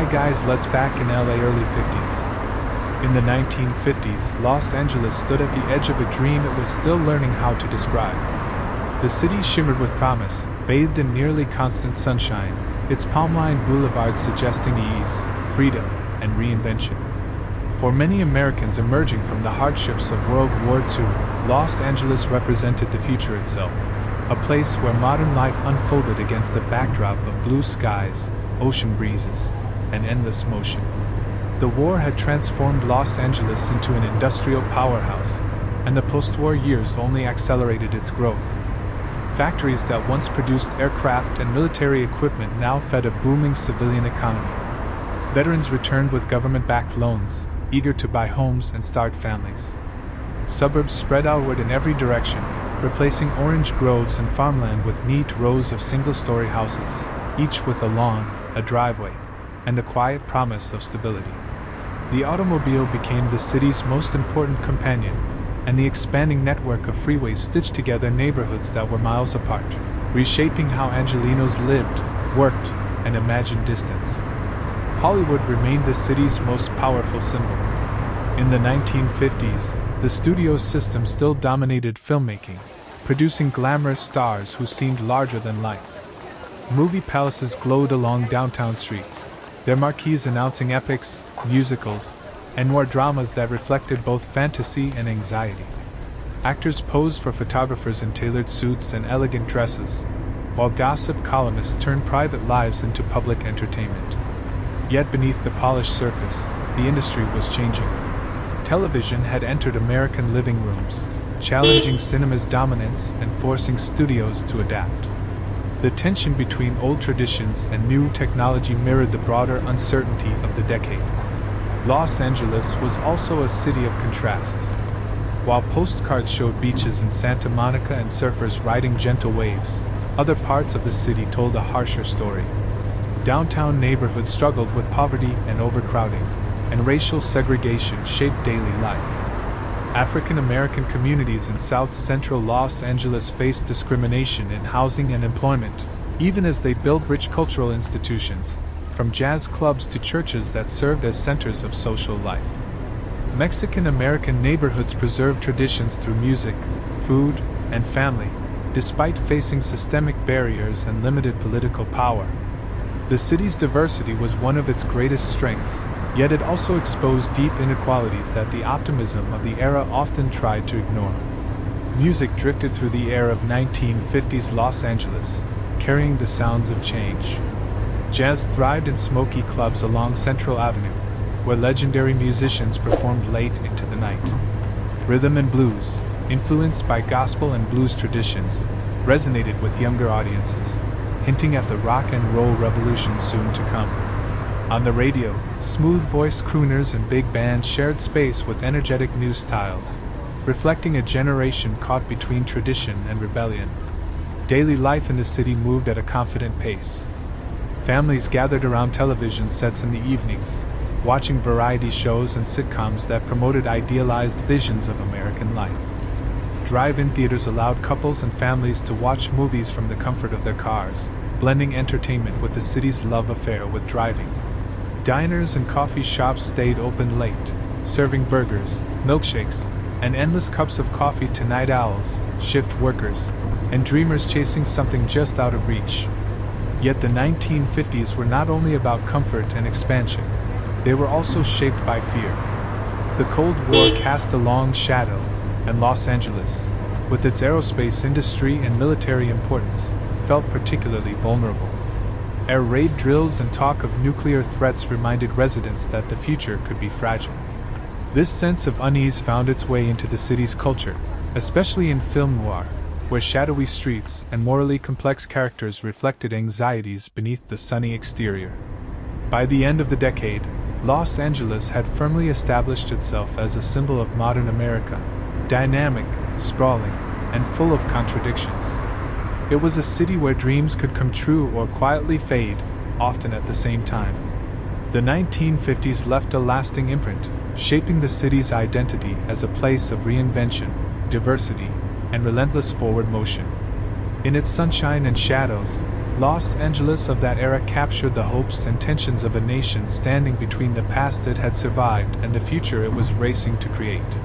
Hi guys, let's back in LA early 50s. In the 1950s, Los Angeles stood at the edge of a dream it was still learning how to describe. The city shimmered with promise, bathed in nearly constant sunshine, its palm-lined boulevards suggesting ease, freedom, and reinvention. For many Americans emerging from the hardships of World War II, Los Angeles represented the future itself, a place where modern life unfolded against a backdrop of blue skies, ocean breezes, and endless motion. The war had transformed Los Angeles into an industrial powerhouse, and the post-war years only accelerated its growth. Factories that once produced aircraft and military equipment now fed a booming civilian economy. Veterans returned with government-backed loans, eager to buy homes and start families. Suburbs spread outward in every direction, replacing orange groves and farmland with neat rows of single-story houses, each with a lawn, a driveway, and the quiet promise of stability. The automobile became the city's most important companion, and the expanding network of freeways stitched together neighborhoods that were miles apart, reshaping how Angelenos lived, worked, and imagined distance. Hollywood remained the city's most powerful symbol. In the 1950s, the studio system still dominated filmmaking, producing glamorous stars who seemed larger than life. Movie palaces glowed along downtown streets, their marquees announcing epics, musicals, and noir dramas that reflected both fantasy and anxiety. Actors posed for photographers in tailored suits and elegant dresses, while gossip columnists turned private lives into public entertainment. Yet beneath the polished surface, the industry was changing. Television had entered American living rooms, challenging cinema's dominance and forcing studios to adapt. The tension between old traditions and new technology mirrored the broader uncertainty of the decade. Los Angeles was also a city of contrasts. While postcards showed beaches in Santa Monica and surfers riding gentle waves, other parts of the city told a harsher story. Downtown neighborhoods struggled with poverty and overcrowding, and racial segregation shaped daily life. African American communities in South Central Los Angeles faced discrimination in housing and employment, even as they built rich cultural institutions, from jazz clubs to churches that served as centers of social life. Mexican American neighborhoods preserved traditions through music, food, and family, despite facing systemic barriers and limited political power. The city's diversity was one of its greatest strengths, yet it also exposed deep inequalities that the optimism of the era often tried to ignore. Music drifted through the air of 1950s Los Angeles, carrying the sounds of change. Jazz thrived in smoky clubs along Central Avenue, where legendary musicians performed late into the night. Rhythm and blues, influenced by gospel and blues traditions, resonated with younger audiences, hinting at the rock and roll revolution soon to come. On the radio, smooth-voiced crooners and big bands shared space with energetic new styles, reflecting a generation caught between tradition and rebellion. Daily life in the city moved at a confident pace. Families gathered around television sets in the evenings, watching variety shows and sitcoms that promoted idealized visions of American life. Drive-in theaters allowed couples and families to watch movies from the comfort of their cars, blending entertainment with the city's love affair with driving. Diners and coffee shops stayed open late, serving burgers, milkshakes, and endless cups of coffee to night owls, shift workers, and dreamers chasing something just out of reach. Yet the 1950s were not only about comfort and expansion, they were also shaped by fear. The Cold War cast a long shadow, and Los Angeles, with its aerospace industry and military importance, felt particularly vulnerable. Air raid drills and talk of nuclear threats reminded residents that the future could be fragile. This sense of unease found its way into the city's culture, especially in film noir, where shadowy streets and morally complex characters reflected anxieties beneath the sunny exterior. By the end of the decade, Los Angeles had firmly established itself as a symbol of modern America, dynamic, sprawling, and full of contradictions. It was a city where dreams could come true or quietly fade, often at the same time. The 1950s left a lasting imprint, shaping the city's identity as a place of reinvention, diversity, and relentless forward motion. In its sunshine and shadows, Los Angeles of that era captured the hopes and tensions of a nation standing between the past that had survived and the future it was racing to create.